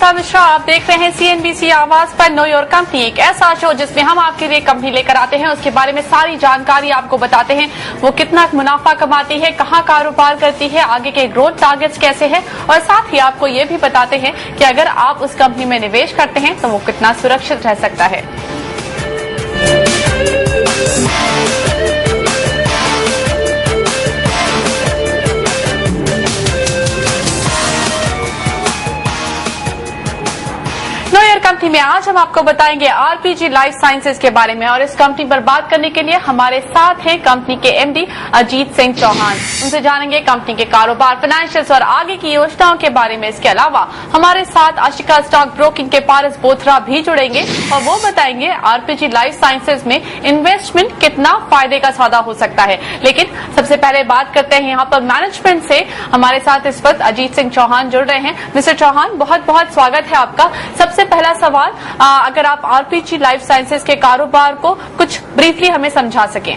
मुक्ता मिश्रा, आप देख रहे हैं CNBC आवाज पर नो योर कंपनी, एक ऐसा शो जिसमें हम आपके लिए कंपनी लेकर आते हैं, उसके बारे में सारी जानकारी आपको बताते हैं। वो कितना मुनाफा कमाती है, कहां कारोबार करती है, आगे के ग्रोथ टारगेट्स कैसे हैं, और साथ ही आपको ये भी बताते हैं कि अगर आप उस कंपनी में निवेश करते हैं तो वो कितना सुरक्षित रह सकता है। कंपनी में आज हम आपको बताएंगे RPG लाइफ साइंसेज के बारे में, और इस कंपनी पर बात करने के लिए हमारे साथ हैं कंपनी के MD अजीत सिंह चौहान। उनसे जानेंगे कंपनी के कारोबार, फाइनेंशियल्स और आगे की योजनाओं के बारे में। इसके अलावा हमारे साथ आशिका स्टॉक ब्रोकिंग के पारस बोथरा भी जुड़ेंगे और वो बताएंगे RPG लाइफ साइंसेज में इन्वेस्टमेंट कितना फायदे का सौदा हो सकता है। लेकिन सबसे पहले बात करते हैं यहाँ पर मैनेजमेंट से। हमारे साथ इस वक्त अजीत सिंह चौहान जुड़ रहे हैं। मिस्टर चौहान, बहुत बहुत स्वागत है आपका। सबसे पहला सवाल, अगर आप RPG लाइफ साइंसेज के कारोबार को कुछ ब्रीफली हमें समझा सकें।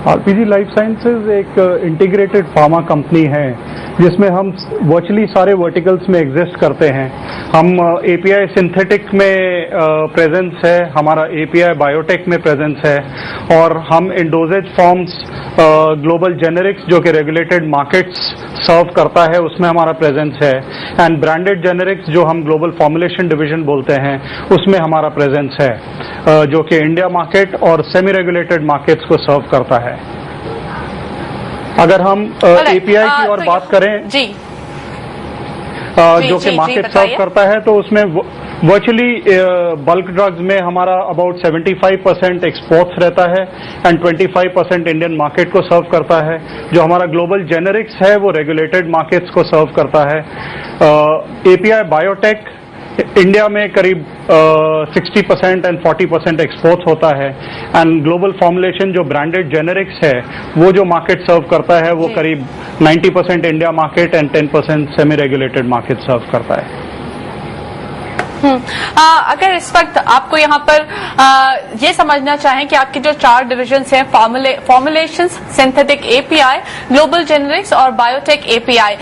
RPG लाइफ साइंसेज एक इंटीग्रेटेड फार्मा कंपनी है जिसमें हम वर्चुअली सारे वर्टिकल्स में एग्जिस्ट करते हैं। हम API सिंथेटिक में प्रेजेंस है, हमारा API बायोटेक में प्रेजेंस है, और हम इन डोजेज फॉर्म्स ग्लोबल जेनेरिक्स जो कि रेगुलेटेड मार्केट्स सर्व करता है उसमें हमारा प्रेजेंस है, एंड ब्रांडेड जेनेरिक्स जो हम ग्लोबल फॉर्मुलेशन डिवीजन बोलते हैं उसमें हमारा प्रेजेंस है, जो कि इंडिया मार्केट और सेमी रेगुलेटेड मार्केट्स को सर्व करता है। अगर हम API की और बात करें जी, जो कि मार्केट सर्व करता है, तो उसमें वर्चुअली बल्क ड्रग्स में हमारा अबाउट 75% एक्सपोर्ट्स रहता है एंड 25% इंडियन मार्केट को सर्व करता है। जो हमारा ग्लोबल जेनेरिक्स है वो रेगुलेटेड मार्केट्स को सर्व करता है। API बायोटेक इंडिया में करीब 60% एंड 40% एक्सपोर्ट होता है, एंड ग्लोबल फॉर्मुलेशन जो ब्रांडेड जेनेरिक्स है वो जो मार्केट सर्व करता है वो करीब 90% India market and 10% semi regulated market serve करता है। अगर इस वक्त आपको यहाँ पर ये समझना चाहें कि आपके जो 4 डिविजन्स हैं, formulations, synthetic API, global generics और बायोटेक API,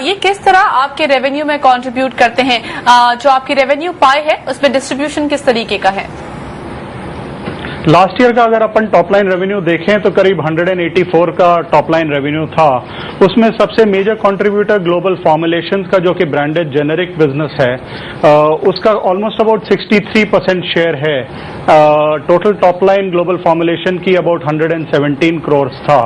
ये किस तरह आपके रेवेन्यू में कंट्रीब्यूट करते हैं? जो आपकी रेवेन्यू पाई है उसमें डिस्ट्रीब्यूशन किस तरीके का है? लास्ट ईयर का अगर अपन टॉप लाइन रेवेन्यू देखें तो करीब 184 का टॉप लाइन रेवेन्यू था। उसमें सबसे मेजर कंट्रीब्यूटर ग्लोबल फॉर्मुलेशंस का जो कि ब्रांडेड जेनेरिक बिजनेस है, उसका ऑलमोस्ट अबाउट 63% शेयर है। Total top line global formulation की अबाउट 117 करोड़ था।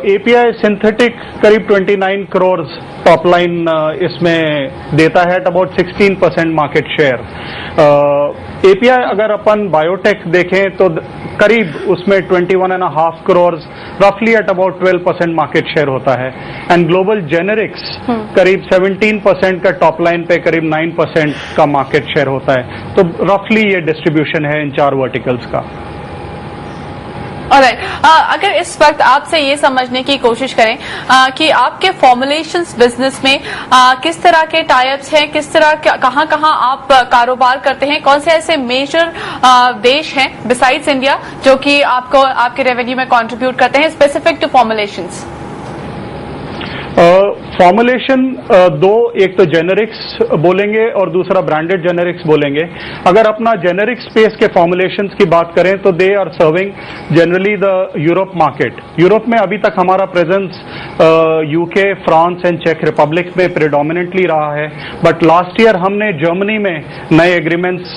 API सिंथेटिक करीब 29 करोड़ टॉप लाइन इसमें देता है, at about 16% market share. API अगर अपन बायोटेक देखें तो करीब उसमें 21.5 करोड़, रफली एट अबाउट 12% मार्केट शेयर होता है, एंड ग्लोबल जेनेरिक्स करीब 17% का टॉप लाइन पे करीब 9% का मार्केट शेयर होता है। तो रफली ये डिस्ट्रीब्यूशन है इन 4 वर्टिकल्स का। ऑलराइट, अगर इस वक्त आपसे ये समझने की कोशिश करें कि आपके फॉर्मुलेशंस बिजनेस में किस तरह के टाइप्स हैं, किस तरह कहां आप कारोबार करते हैं, कौन से ऐसे मेजर देश हैं बिसाइड्स इंडिया जो कि आपको आपके रेवेन्यू में कंट्रीब्यूट करते हैं स्पेसिफिक टू फॉर्मुलेशंस? फॉर्मुलेशन दो, एक तो जेनेरिक्स बोलेंगे और दूसरा ब्रांडेड जेनेरिक्स बोलेंगे। अगर अपना जेनेरिक स्पेस के फॉर्मुलेशंस की बात करें तो they are serving generally the Europe market. Europe में अभी तक हमारा प्रेजेंस UK, फ्रांस एंड चेक रिपब्लिक में प्रेडोमिनेंटली रहा है, बट लास्ट ईयर हमने जर्मनी में नए एग्रीमेंट्स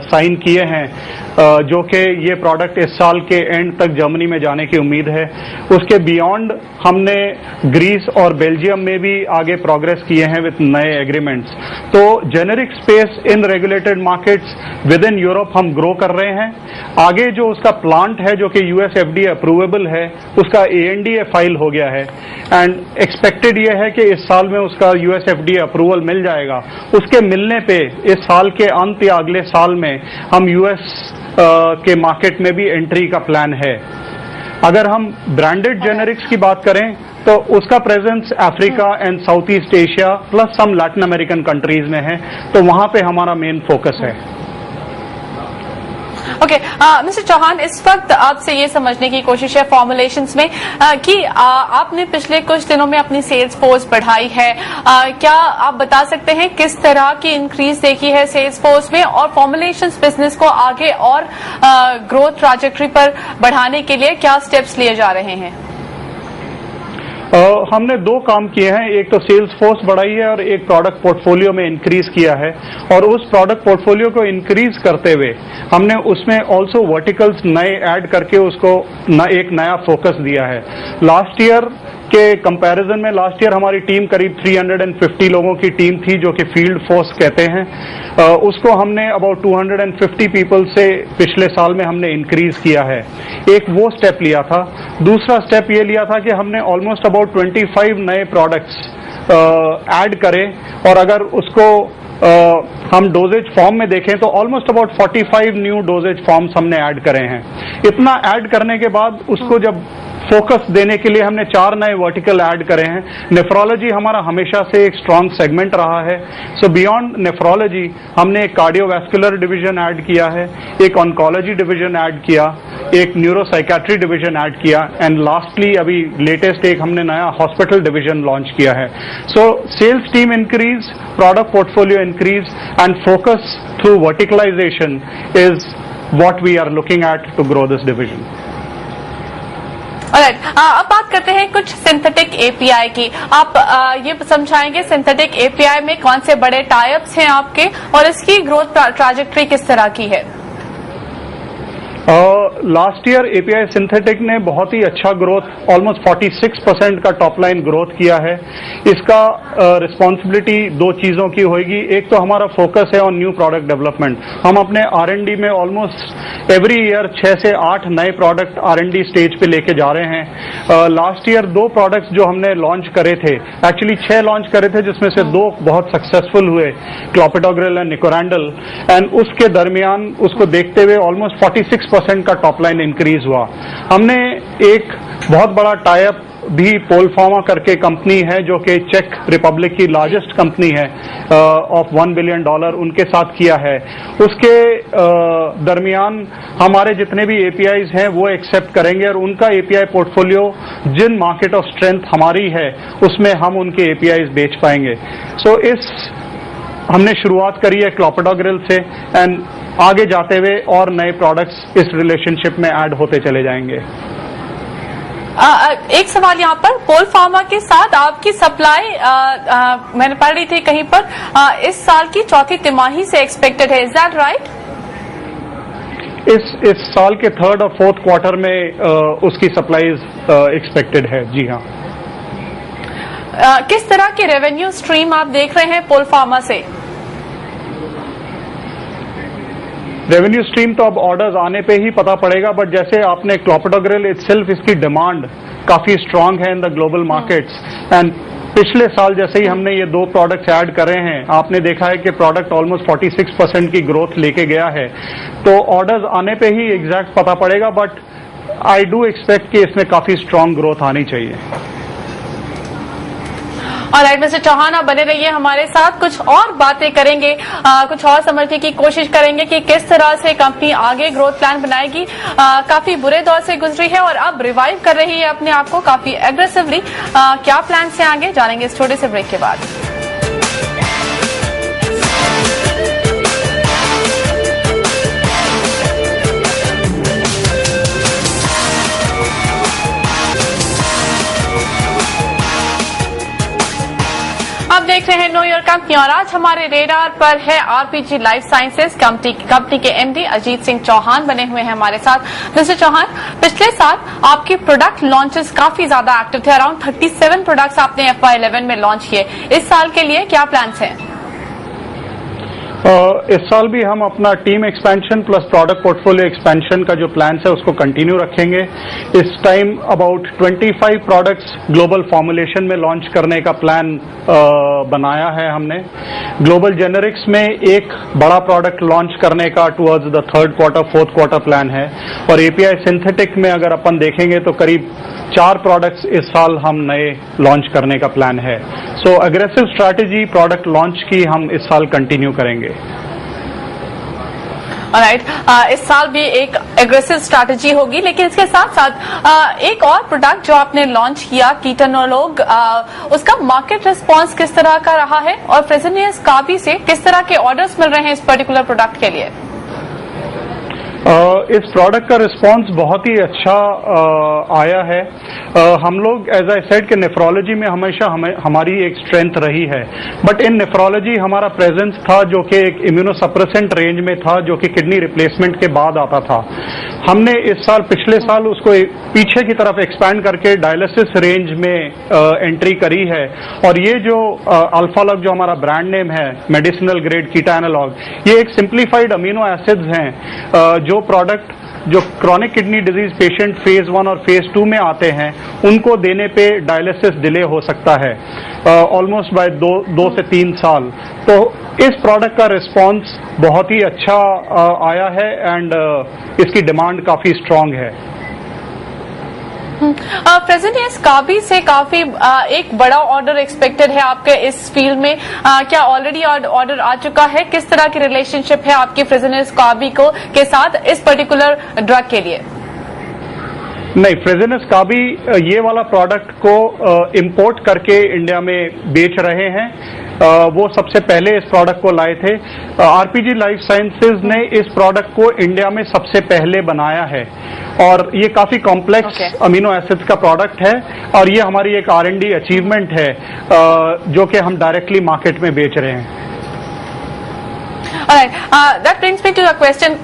साइन किए हैं, जो कि ये प्रोडक्ट इस साल के एंड तक जर्मनी में जाने की उम्मीद है। उसके बियॉन्ड हमने ग्रीस और बेल्जियम में भी आगे प्रोग्रेस किए हैं विद नए एग्रीमेंट्स। तो generic space in regulated markets with in Europe हम ग्रो कर रहे हैं। आगे जो उसका प्लांट है जो कि US FDA अप्रूवेबल है, उसका ANDA फाइल हो गया है, एंड एक्सपेक्टेड ये है कि इस साल में उसका US FDA अप्रूवल मिल जाएगा। उसके मिलने पे इस साल के अंत या अगले साल में हम US के मार्केट में भी एंट्री का प्लान है। अगर हम ब्रांडेड जेनेरिक्स की बात करें तो उसका presence Africa and South East Asia plus some Latin American countries में है, तो वहां पे हमारा मेन फोकस है। ओके, मिस्टर चौहान, इस वक्त आपसे ये समझने की कोशिश है फॉर्मुलेशंस में कि आपने पिछले कुछ दिनों में अपनी सेल्स फोर्स बढ़ाई है। क्या आप बता सकते हैं किस तरह की इंक्रीज देखी है सेल्स फोर्स में, और फॉर्मुलेशंस बिजनेस को आगे और ग्रोथ ट्रैजेक्टरी पर बढ़ाने के लिए क्या स्टेप्स लिए जा रहे हैं? हमने दो काम किए हैं, एक तो सेल्स फोर्स बढ़ाई है और एक प्रोडक्ट पोर्टफोलियो में इंक्रीज किया है। और उस प्रोडक्ट पोर्टफोलियो को इंक्रीज करते हुए हमने उसमें ऑल्सो वर्टिकल्स नए ऐड करके उसको एक नया फोकस दिया है। लास्ट ईयर के कंपैरिजन में लास्ट ईयर हमारी टीम करीब 350 लोगों की टीम थी, जो कि फील्ड फोर्स कहते हैं। उसको हमने अबाउट 250 पीपल से पिछले साल में हमने इंक्रीज किया है। एक वो स्टेप लिया था। दूसरा स्टेप ये लिया था कि हमने ऑलमोस्ट अबाउट 25 नए प्रोडक्ट्स ऐड करें, और अगर उसको हम डोजेज फॉर्म में देखें तो almost about 45 new doses forms हमने ऐड करे हैं। इतना ऐड करने के बाद उसको जब फोकस देने के लिए हमने 4 नए वर्टिकल ऐड करे हैं। नेफ्रोलॉजी हमारा हमेशा से एक स्ट्रांग सेगमेंट रहा है, सो बियॉन्ड नेफ्रोलॉजी हमने एक कार्डियोवैस्कुलर डिवीजन ऐड किया है, एक ऑन्कोलॉजी डिवीजन ऐड किया, एक न्यूरोसाइकेट्री डिवीजन ऐड किया, एंड लास्टली अभी लेटेस्ट एक हमने नया हॉस्पिटल डिवीजन लॉन्च किया है। So sales team increase, product portfolio increase and focus through verticalization is what we are looking at to grow this division. Alright, अब बात करते हैं कुछ सिंथेटिक एपीआई की। आप ये समझाएंगे सिंथेटिक एपीआई में कौन से बड़े टाइप्स हैं आपके, और इसकी ग्रोथ ट्रैजेक्टरी किस तरह की है? लास्ट ईयर एपीआई सिंथेटिक ने बहुत ही अच्छा ग्रोथ, ऑलमोस्ट 46% का टॉप लाइन ग्रोथ किया है। इसका रिस्पॉन्सिबिलिटी दो चीजों की होगी। एक तो हमारा फोकस है ऑन न्यू प्रोडक्ट डेवलपमेंट। हम अपने R&D में ऑलमोस्ट एवरी ईयर 6 से 8 नए प्रोडक्ट R&D स्टेज पे लेके जा रहे हैं। लास्ट ईयर 2 प्रोडक्ट्स जो हमने लॉन्च करे थे, एक्चुअली 6 लॉन्च करे थे, जिसमें से 2 बहुत सक्सेसफुल हुए, क्लोपिडोग्रिल एंड निकोरांडल, एंड उसके दरमियान उसको देखते हुए ऑलमोस्ट 46% का टॉप लाइन इंक्रीज हुआ। हमने एक बहुत बड़ा टाइप भी पोलफार्मा करके कंपनी है, जो कि चेक रिपब्लिक की लार्जेस्ट कंपनी है ऑफ $1 बिलियन, उनके साथ किया है। उसके दरमियान हमारे जितने भी एपीआईज हैं वो एक्सेप्ट करेंगे, और उनका एपीआई पोर्टफोलियो जिन मार्केट ऑफ स्ट्रेंथ हमारी है उसमें हम उनके एपीआईज बेच पाएंगे। सो हमने शुरुआत करी है क्लोपिडोग्रिल से, एंड आगे जाते हुए और नए प्रोडक्ट्स इस रिलेशनशिप में ऐड होते चले जाएंगे। एक सवाल यहाँ पर, पोल फार्मा के साथ आपकी सप्लाई मैंने पढ़ रही थी कहीं पर इस साल की चौथी तिमाही से एक्सपेक्टेड है, इज दैट राइट? इस साल के 3rd और 4th क्वार्टर में उसकी सप्लाईज एक्सपेक्टेड है। जी हाँ। किस तरह के रेवेन्यू स्ट्रीम आप देख रहे हैं पोल फार्मा से? रेवेन्यू स्ट्रीम तो अब ऑर्डर्स आने पे ही पता पड़ेगा, बट जैसे आपने क्लोपिडोग्रिल इटसेल्फ, इसकी डिमांड काफी स्ट्रांग है in the global markets, and पिछले साल जैसे ही हमने ये 2 प्रोडक्ट्स ऐड करे हैं, आपने देखा है कि प्रोडक्ट ऑलमोस्ट 46% की ग्रोथ लेके गया है। तो ऑर्डर्स आने पे ही एग्जैक्ट पता पड़ेगा, बट आई डू एक्सपेक्ट कि इसमें काफी स्ट्रांग ग्रोथ आनी चाहिए। ऑलराइट मिस्टर चौहान, आप बने रहिए हमारे साथ, कुछ और बातें करेंगे, कुछ और समझने की कोशिश करेंगे कि किस तरह से कंपनी आगे ग्रोथ प्लान बनाएगी। काफी बुरे दौर से गुजरी है और अब रिवाइव कर रही है अपने आप को काफी एग्रेसिवली। क्या प्लान है आगे, जानेंगे इस छोटे से ब्रेक के बाद। आप देख रहे हैं नो योर कंपनी, और आज हमारे रेडार पर है आरपीजी लाइफ साइंसेज कंपनी के एमडी अजीत सिंह चौहान बने हुए हैं हमारे साथ। मिस्टर चौहान, पिछले साल आपके प्रोडक्ट लॉन्चेस काफी ज्यादा एक्टिव थे, अराउंड 37 प्रोडक्ट्स आपने FY11 में लॉन्च किए। इस साल के लिए क्या प्लान्स हैं? इस साल भी हम अपना team expansion plus product portfolio expansion का जो प्लान है उसको कंटिन्यू रखेंगे। इस time about 25 products global formulation में लॉन्च करने का प्लान बनाया है हमने। ग्लोबल जेनेरिक्स में एक बड़ा प्रोडक्ट लॉन्च करने का towards the 3rd quarter 4th quarter plan है, और एपीआई सिंथेटिक में अगर अपन देखेंगे तो करीब 4 प्रोडक्ट्स इस साल हम नए लॉन्च करने का प्लान है। सो अग्रेसिव स्ट्रैटेजी प्रोडक्ट लॉन्च की हम इस साल कंटिन्यू करेंगे। राइट, इस साल भी एक एग्रेसिव स्ट्रैटेजी होगी, लेकिन इसके साथ साथ एक और प्रोडक्ट जो आपने लॉन्च किया कीटानोलॉग, उसका मार्केट रिस्पांस किस तरह का रहा है और फ्रेजनियस काबी से किस तरह के ऑर्डर्स मिल रहे हैं इस पर्टिकुलर प्रोडक्ट के लिए? इस प्रोडक्ट का रिस्पांस बहुत ही अच्छा आया है। हम लोग एज आई सेड कि नेफ्रोलॉजी में हमेशा हमारी एक स्ट्रेंथ रही है, बट इन नेफ्रोलॉजी हमारा प्रेजेंस था जो कि एक इम्यूनोसप्रेसेंट रेंज में था, जो कि किडनी रिप्लेसमेंट के बाद आता था। हमने इस साल, पिछले साल उसको पीछे की तरफ एक्सपैंड करके डायलिसिस रेंज में एंट्री करी है, और ये जो अल्फालॉग जो हमारा ब्रांड नेम है, मेडिसिनल ग्रेड कीटानोलॉग, ये एक सिंप्लीफाइड अमीनो एसिड्स हैं जो प्रोडक्ट जो chronic kidney disease patient phase 1 और फेज 2 में आते हैं उनको देने पे डायलिसिस डिले हो सकता है ऑलमोस्ट बाय 2 से 3 साल। तो इस प्रोडक्ट का रिस्पांस बहुत ही अच्छा आया है एंड इसकी डिमांड काफी स्ट्रांग है। फ्रेजनियस काबी से काफी एक बड़ा ऑर्डर एक्सपेक्टेड है आपके इस फील्ड में, क्या ऑलरेडी ऑर्डर आ चुका है? किस तरह की रिलेशनशिप है आपकी फ्रेजनियस काबी को के साथ इस पर्टिकुलर ड्रग के लिए? नहीं, फ्रेजनियस काबी ये वाला प्रोडक्ट को इंपोर्ट करके इंडिया में बेच रहे हैं। वो सबसे पहले इस प्रोडक्ट को लाए थे। आरपीजी लाइफ साइंसेज ने इस प्रोडक्ट को इंडिया में सबसे पहले बनाया है, और ये काफी कॉम्प्लेक्स अमीनो एसिड्स का प्रोडक्ट है, और ये हमारी एक R&D अचीवमेंट है जो कि हम डायरेक्टली मार्केट में बेच रहे हैं। Alright, that brings me to the question,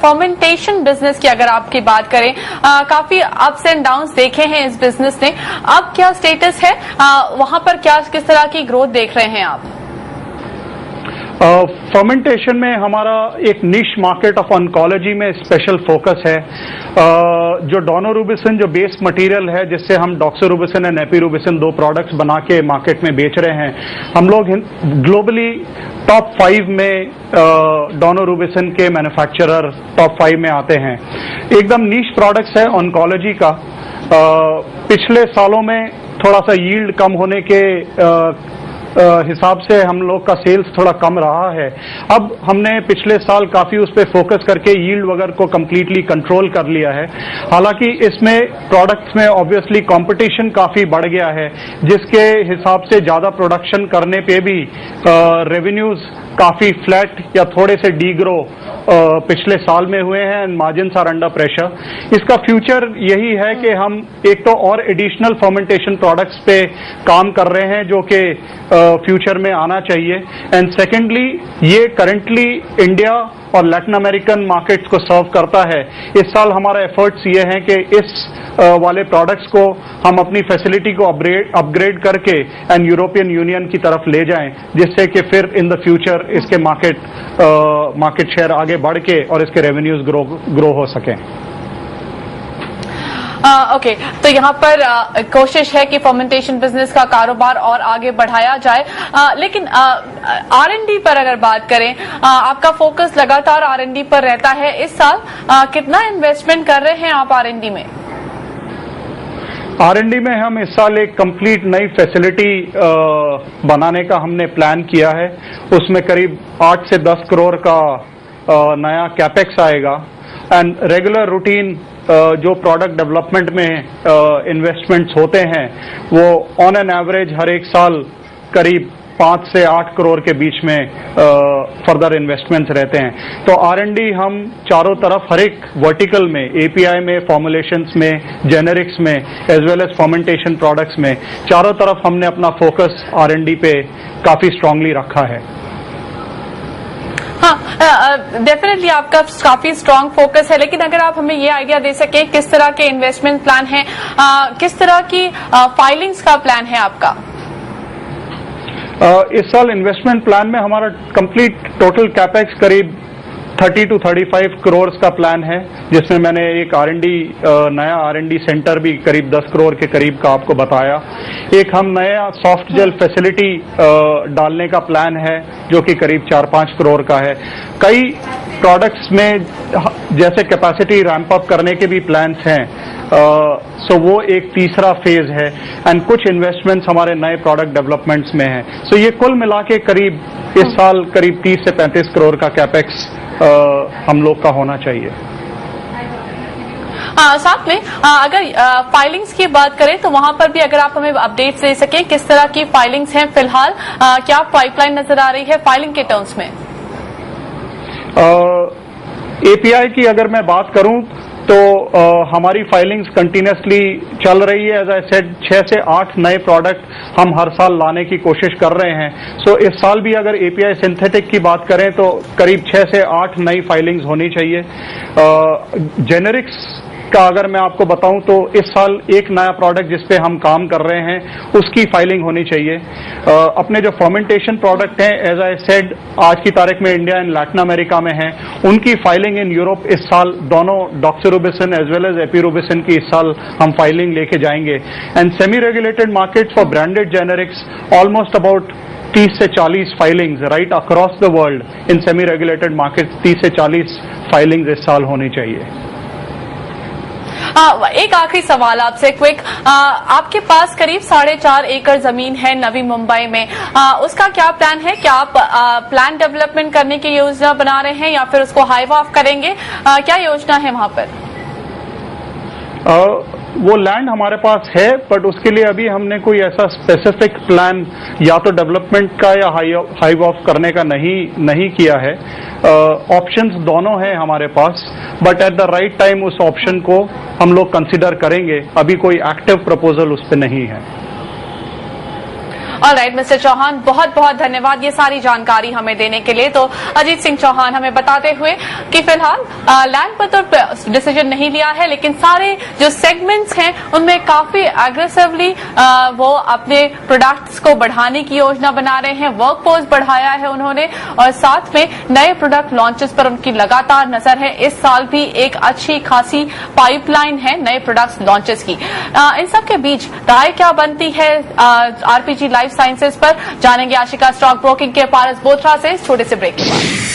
fermentation business की अगर आपकी बात करें, काफी अप्स एंड डाउन्स देखे हैं इस बिजनेस ने, अब क्या स्टेटस है वहां पर, क्या किस तरह की ग्रोथ देख रहे हैं आप? फर्मेंटेशन में हमारा एक निश मार्केट ऑफ ऑन्कोलॉजी में स्पेशल फोकस है। जो डोनोरूबिसिन जो बेस मटेरियल है, जिससे हम डॉक्सोरूबिसिन एंड एपिरूबिसिन 2 प्रोडक्ट्स बना के मार्केट में बेच रहे हैं, हम लोग ग्लोबली टॉप 5 में डोनोरूबिसिन के मैन्युफैक्चरर टॉप 5 में आते हैं। एकदम निश प्रोडक्ट्स है ऑन्कोलॉजी का। पिछले सालों में थोड़ा सा यील्ड कम होने के हिसाब से हम लोग का सेल्स थोड़ा कम रहा है। अब हमने पिछले साल काफी उस पर फोकस करके यील्ड वगैरह को कंप्लीटली कंट्रोल कर लिया है। हालांकि इसमें प्रोडक्ट्स में ऑब्वियसली कंपटीशन काफी बढ़ गया है, जिसके हिसाब से ज्यादा प्रोडक्शन करने पे भी रेवेन्यूज काफी फ्लैट या थोड़े से डीग्रो पिछले साल में हुए हैं and margins are under pressure. इसका फ्यूचर यही है कि हम एक तो और एडिशनल फर्मेंटेशन प्रोडक्ट्स पे काम कर रहे हैं जो कि फ्यूचर में आना चाहिए, एंड सेकेंडली ये करंटली इंडिया और लैटिन अमेरिकन मार्केट्स को सर्व करता है। इस साल हमारा एफर्ट्स ये हैं कि इस वाले प्रोडक्ट्स को हम अपनी फैसिलिटी को अपग्रेड करके एंड यूरोपियन यूनियन की तरफ ले जाएं, जिससे कि फिर इन द फ्यूचर इसके मार्केट शेयर आगे बढ़ के और इसके रेवेन्यूज ग्रो हो सकें। ओके, तो यहाँ पर कोशिश है कि फर्मेंटेशन बिजनेस का कारोबार और आगे बढ़ाया जाए, लेकिन R&D पर अगर बात करें, आपका फोकस लगातार R&D पर रहता है। इस साल कितना इन्वेस्टमेंट कर रहे हैं आप R&D में? R&D में हम इस साल एक कंप्लीट नई फैसिलिटी बनाने का हमने प्लान किया है। उसमें करीब 8 से 10 करोड़ का नया कैपेक्स आएगा, एंड रेगुलर रूटीन जो प्रोडक्ट डेवलपमेंट में इन्वेस्टमेंट्स होते हैं वो ऑन एन एवरेज हर एक साल करीब 5 से 8 करोड़ के बीच में फर्दर इन्वेस्टमेंट्स रहते हैं। तो R&D हम चारों तरफ हर एक वर्टिकल में, API में, फॉर्मुलेशंस में, जेनेरिक्स में, as well as fermentation products में, चारों तरफ हमने अपना फोकस R&D पे काफी स्ट्रांगली रखा है। हाँ, डेफिनेटली आपका काफी स्ट्रांग फोकस है, लेकिन अगर आप हमें ये आइडिया दे सके किस तरह के इन्वेस्टमेंट प्लान है, किस तरह की फाइलिंग्स का प्लान है आपका? इस साल इन्वेस्टमेंट प्लान में हमारा कंप्लीट टोटल कैपेक्स करीब 30 to 35 करोड़ का प्लान है, जिसमें मैंने एक नया R&D सेंटर भी करीब 10 करोड़ के करीब का आपको बताया। एक हम नया सॉफ्ट जेल फैसिलिटी डालने का प्लान है जो कि करीब 4-5 करोड़ का है। कई प्रोडक्ट्स में जैसे कैपेसिटी रैंप अप करने के भी प्लान्स हैं, सो वो एक तीसरा फेज है, एंड कुछ इन्वेस्टमेंट्स हमारे नए प्रोडक्ट डेवलपमेंट्स में हैं। सो ये कुल मिला के करीब इस साल करीब 30 से 35 करोड़ का कैपेक्स हम लोग का होना चाहिए। साथ में अगर फाइलिंग्स की बात करें तो वहां पर भी अगर आप हमें अपडेट्स दे सकें, किस तरह की फाइलिंग्स हैं फिलहाल, क्या पाइपलाइन नजर आ रही है फाइलिंग के टर्म्स में? एपीआई की अगर मैं बात करूं तो हमारी फाइलिंग्स कंटिन्यूसली चल रही है। एज आई सेड 6 से 8 नए प्रोडक्ट हम हर साल लाने की कोशिश कर रहे हैं। सो इस साल भी अगर एपीआई सिंथेटिक की बात करें तो करीब 6 से 8 नई फाइलिंग्स होनी चाहिए। जेनेरिक्स का अगर मैं आपको बताऊं तो इस साल एक नया प्रोडक्ट जिस पे हम काम कर रहे हैं उसकी फाइलिंग होनी चाहिए। अपने जो फर्मेंटेशन प्रोडक्ट हैं, एज आई सेड आज की तारीख में इंडिया एंड लैटिन अमेरिका में हैं, उनकी फाइलिंग इन यूरोप इस साल दोनों डॉक्सिरूबिसिन एज वेल एज एपिरूबिसिन की इस साल हम फाइलिंग लेके जाएंगे। And semi regulated markets for branded generics almost about 30 से 40 filings right across the world in semi regulated markets 30 से 40 फाइलिंग्स इस साल होनी चाहिए। एक आखिरी सवाल आपसे क्विक, आपके पास करीब 4.5 एकड़ जमीन है नवी मुंबई में, उसका क्या प्लान है? क्या आप प्लान डेवलपमेंट करने की योजना बना रहे हैं या फिर उसको हाईवे ऑफ करेंगे? क्या योजना है वहां पर? वो लैंड हमारे पास है बट उसके लिए अभी हमने कोई ऐसा स्पेसिफिक प्लान या तो डेवलपमेंट का या हाईवे ऑफ करने का नहीं किया है। ऑप्शंस दोनों हैं हमारे पास, but at the right time उस ऑप्शन को हम लोग कंसिडर करेंगे। अभी कोई एक्टिव प्रपोजल उस पर नहीं है। ऑलराइट मिस्टर चौहान, बहुत बहुत धन्यवाद ये सारी जानकारी हमें देने के लिए। तो अजीत सिंह चौहान हमें बताते हुए कि फिलहाल लैंड पर तो डिसीजन नहीं लिया है, लेकिन सारे जो सेगमेंट्स हैं उनमें काफी एग्रेसिवली वो अपने प्रोडक्ट्स को बढ़ाने की योजना बना रहे हैं। वर्कफोर्स बढ़ाया है उन्होंने और साथ में नए प्रोडक्ट लॉन्चेस पर उनकी लगातार नजर है। इस साल भी एक अच्छी खासी पाइपलाइन है नए प्रोडक्ट्स लॉन्चेस की। इन सब के बीच राय क्या बनती है आरपीजी लाइफ साइंसेज पर, जानेंगे आशिका स्टॉक ब्रोकिंग के पारस बोथरा से इस छोटे से ब्रेक के बाद।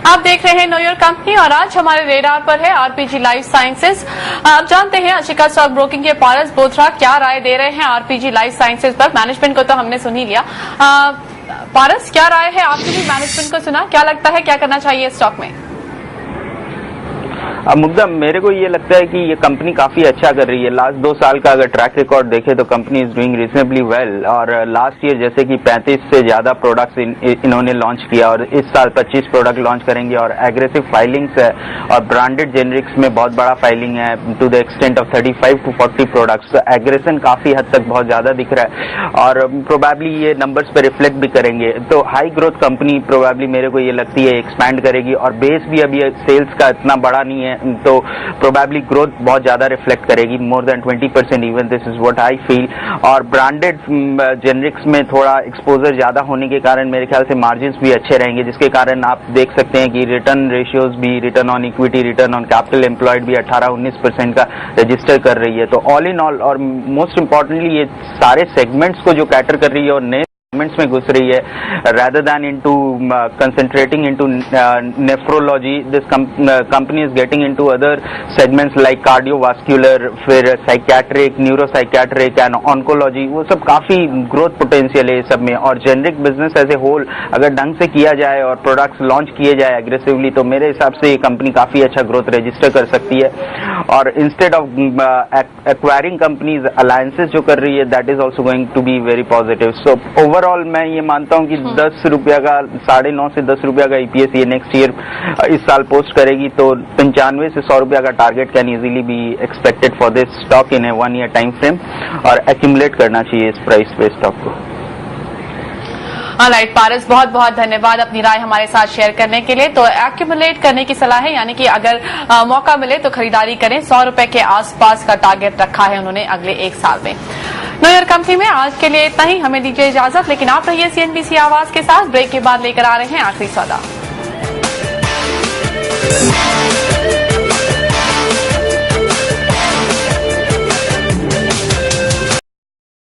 आप देख रहे हैं नो योर कंपनी और आज हमारे रेडार पर है आरपीजी लाइफ साइंसेज। आप जानते हैं आशिका स्टॉक ब्रोकिंग के पारस बोथरा क्या राय दे रहे हैं आरपीजी लाइफ साइंसेज पर। मैनेजमेंट को तो हमने सुन ही लिया। पारस, क्या राय है आपकी? भी मैनेजमेंट को सुना, क्या लगता है क्या करना चाहिए स्टॉक में? मुग्धा, मेरे को ये लगता है कि ये कंपनी काफी अच्छा कर रही है। लास्ट 2 साल का अगर ट्रैक रिकॉर्ड देखे तो company is doing reasonably well. और लास्ट ईयर जैसे कि 35 से ज्यादा प्रोडक्ट्स इन्होंने लॉन्च किया और इस साल 25 प्रोडक्ट लॉन्च करेंगे और एग्रेसिव फाइलिंग्स है और ब्रांडेड जेनरिक्स में बहुत बड़ा फाइलिंग है to the extent of 35 to 40 products. तो एग्रेशन काफी हद तक बहुत ज्यादा दिख रहा है और प्रोबेबली ये नंबर्स पे रिफ्लेक्ट भी करेंगे। तो हाई ग्रोथ कंपनी प्रोबेबली मेरे को ये लगती है एक्सपैंड करेगी और बेस भी अभी सेल्स का इतना बड़ा नहीं है, तो प्रोबेबली ग्रोथ बहुत ज्यादा रिफ्लेक्ट करेगी, more than 20% even, this is what I feel. और ब्रांडेड जेनरिक्स में थोड़ा एक्सपोजर ज्यादा होने के कारण मेरे ख्याल से मार्जिन्स भी अच्छे रहेंगे, जिसके कारण आप देख सकते हैं कि रिटर्न रेशियोज भी, return on equity, return on capital employed भी 18-19% का रजिस्टर कर रही है। तो ऑल इन ऑल और मोस्ट इंपॉर्टेंटली ये सारे सेगमेंट्स को जो कैटर कर रही है और नए सेगमेंट्स में घुस रही है, rather than into concentrating into nephrology, this company is getting into other segments like cardiovascular, फिर psychiatric, neuropsychiatric and oncology, वो सब काफी ग्रोथ पोटेंशियल है सब में। और generic business as a whole अगर ढंग से किया जाए और प्रोडक्ट्स लॉन्च किए जाए एग्रेसिवली तो मेरे हिसाब से ये कंपनी काफी अच्छा ग्रोथ रजिस्टर कर सकती है। और instead of acquiring companies, alliances जो कर रही है, that is also going to be very positive. So overall मैं ये मानता हूं कि 10 रुपया का, 9.5 से 10 रुपया का ईपीएस ये नेक्स्ट ईयर इस साल पोस्ट करेगी, तो 95 से 100 रुपया का target can easily be expected for this stock in A 1 year time frame और एक्यूमुलेट करना चाहिए इस प्राइस पे स्टॉक को। ऑलराइट पारस, बहुत बहुत धन्यवाद अपनी राय हमारे साथ शेयर करने के लिए। तो एक्यूमुलेट करने की सलाह है, यानी कि अगर मौका मिले तो खरीदारी करें। 100 रुपए के आसपास का टारगेट रखा है उन्होंने अगले 1 साल में। नो ईयर कंपनी में आज के लिए इतना ही, हमें दीजिए इजाजत, लेकिन आप रहिए सीएनबीसी आवाज के साथ। ब्रेक के बाद लेकर आ रहे हैं आखिरी सौदा।